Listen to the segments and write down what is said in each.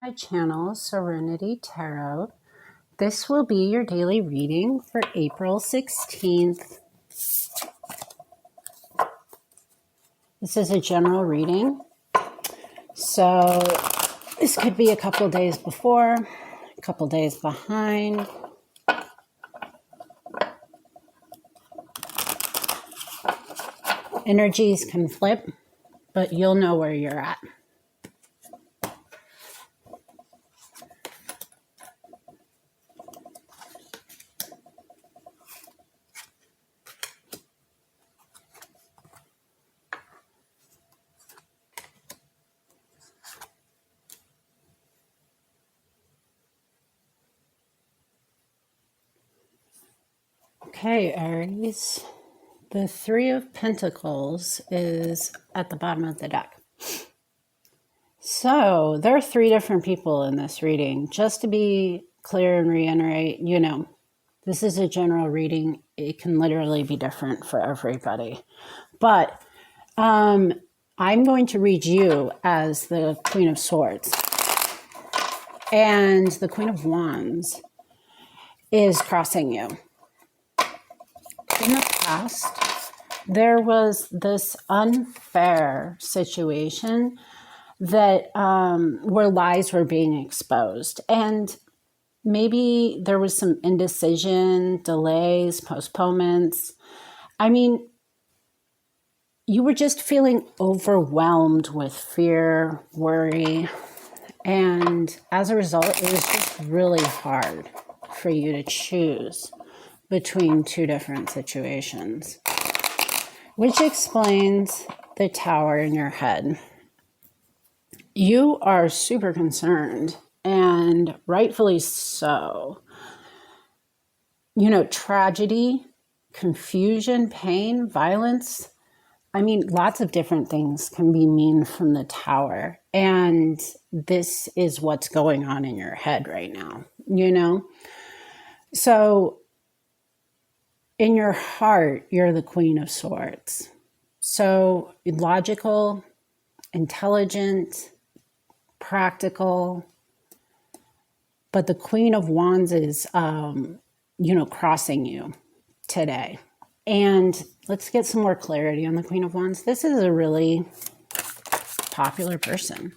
My channel, Serenity Tarot. This will be your daily reading for April 16th. This is a general reading. So this could be a couple days before, a couple days behind. Energies can flip, but you'll know where you're at. Okay, Aries. The Three of Pentacles is at the bottom of the deck. So there are three different people in this reading. Just to be clear and reiterate, this is a general reading. It can literally be different for everybody. But I'm going to read you as the Queen of Swords. And the Queen of Wands is crossing you. In the past, there was this unfair situation that where lies were being exposed. And maybe there was some indecision, delays, postponements. I mean, you were just feeling overwhelmed with fear, worry. And as a result, it was just really hard for you to choose between two different situations, which explains the tower in your head. You are super concerned, and rightfully so. Tragedy, confusion, pain, violence. I mean, lots of different things can be mean from the tower. And this is what's going on in your head right now, So in your heart, you're the Queen of Swords. So logical, intelligent, practical. But the Queen of Wands is, crossing you today. And let's get some more clarity on the Queen of Wands. This is a really popular person.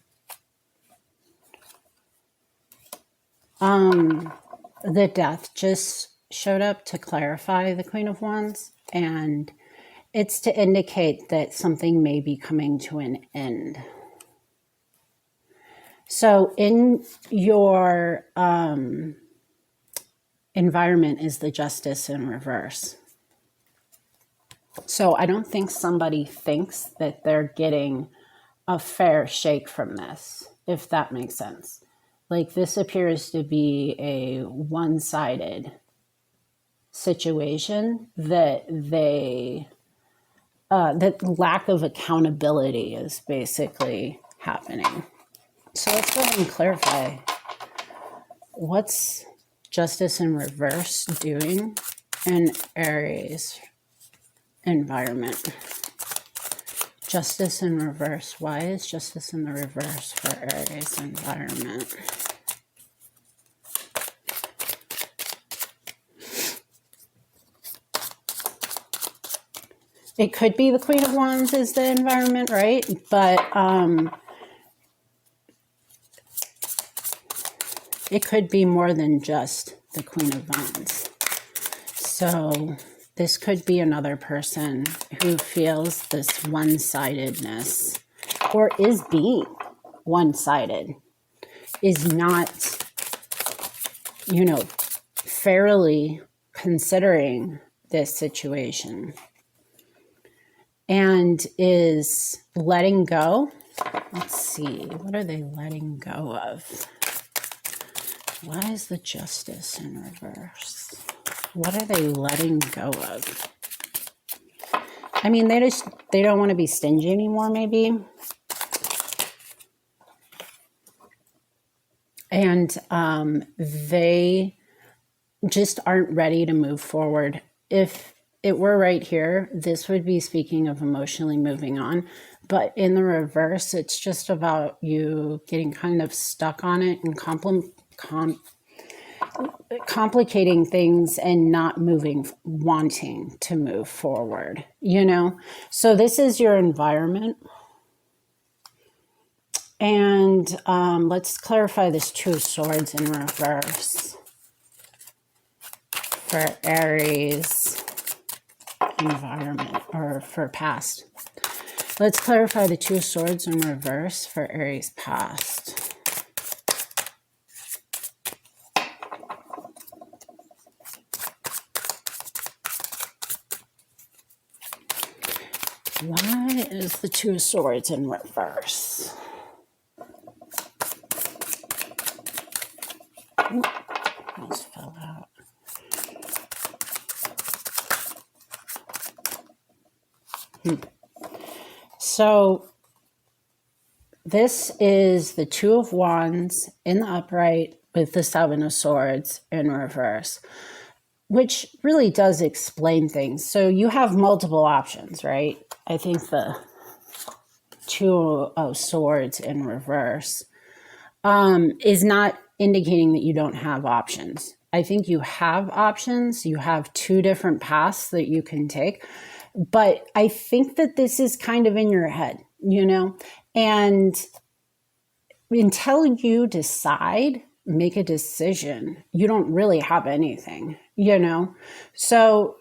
The Death just showed up to clarify the Queen of Wands, and it's to indicate that something may be coming to an end. So in your environment is the Justice in reverse. So I don't think somebody thinks that they're getting a fair shake from this, if that makes sense. Like, this appears to be a one-sided situation that that lack of accountability is basically happening. So let's go ahead and clarify. What's Justice in reverse doing in Aries environment? Justice in reverse. Why is Justice in the reverse for Aries environment? It could be the Queen of Wands is the environment, right? But it could be more than just the Queen of Wands. So this could be another person who feels this one-sidedness, or is being one-sided, is not, fairly considering this situation, and is letting go. Let's see, what are they letting go of? Why is the Justice in reverse? What are they letting go of? I mean, they don't want to be stingy anymore, maybe. And they just aren't ready to move forward. If it were right here, this would be speaking of emotionally moving on. But in the reverse, it's just about you getting kind of stuck on it and complicating things and not wanting to move forward, you know? So this is your environment. And let's clarify this Two of Swords in reverse for Aries environment, or for past. Let's clarify the Two of Swords in reverse for Aries past. Why is the Two of Swords in reverse? Almost fell out. So this is the Two of Wands in the upright with the Seven of Swords in reverse, which really does explain things. So you have multiple options, right? I think the Two of Swords in reverse is not indicating that you don't have options. I think you have options. You have two different paths that you can take. But I think that this is kind of in your head, you know? And until you decide, make a decision, you don't really have anything, you know? So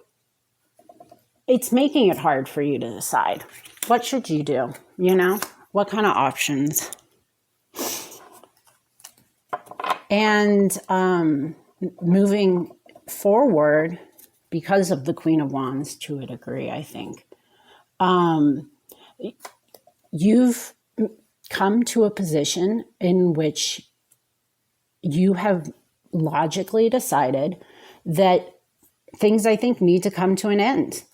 it's making it hard for you to decide. What should you do? You know, what kind of options? And moving forward, because of the Queen of Wands to a degree, I think, you've come to a position in which you have logically decided that things, I think, need to come to an end.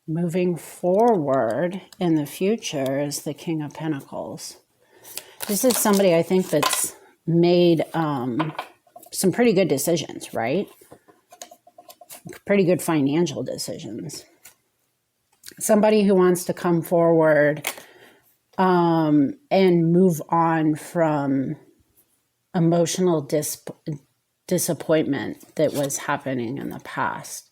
Moving forward in the future is the King of Pentacles. This is somebody, I think, that's made some pretty good decisions, right? Pretty good financial decisions. Somebody who wants to come forward and move on from emotional disappointment that was happening in the past.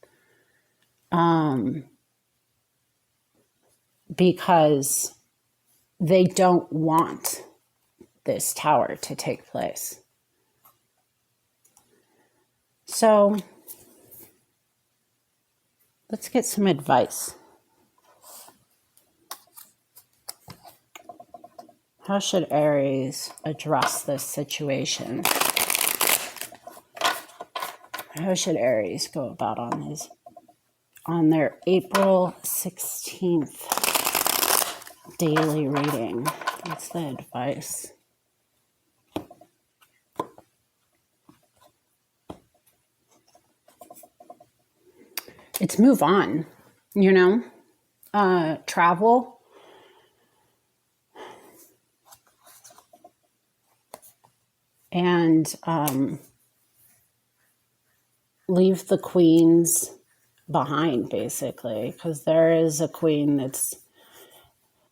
Because they don't want this tower to take place. So let's get some advice. How should Aries address this situation? How should Aries go about on their April 16th daily reading? What's the advice? It's move on, you know, travel. And leave the queens behind, basically, because there is a queen that's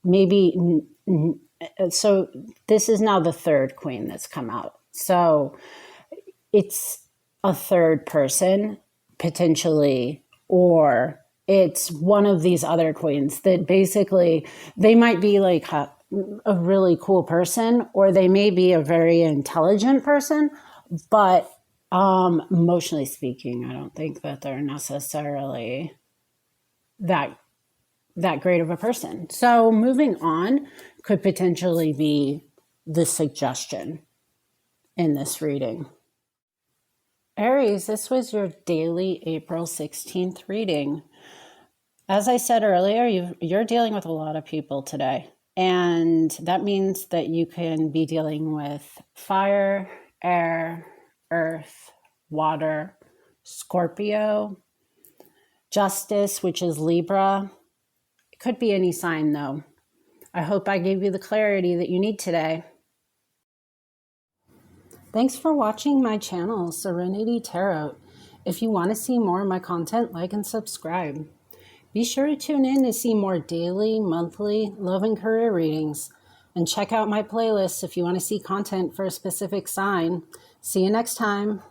maybe, so this is now the third queen that's come out. So it's a third person, potentially, or it's one of these other queens that basically, they might be like a really cool person, or they may be a very intelligent person, but emotionally speaking, I don't think that they're necessarily that great of a person. So moving on could potentially be the suggestion in this reading. Aries, this was your daily April 16th reading. As I said earlier, you're dealing with a lot of people today. And that means that you can be dealing with fire, air, earth, water, Scorpio, justice, which is Libra. It could be any sign, though. I hope I gave you the clarity that you need today. Thanks for watching my channel, Serenity Tarot. If you want to see more of my content, like and subscribe. Be sure to tune in to see more daily, monthly love and career readings. And check out my playlist if you want to see content for a specific sign. See you next time.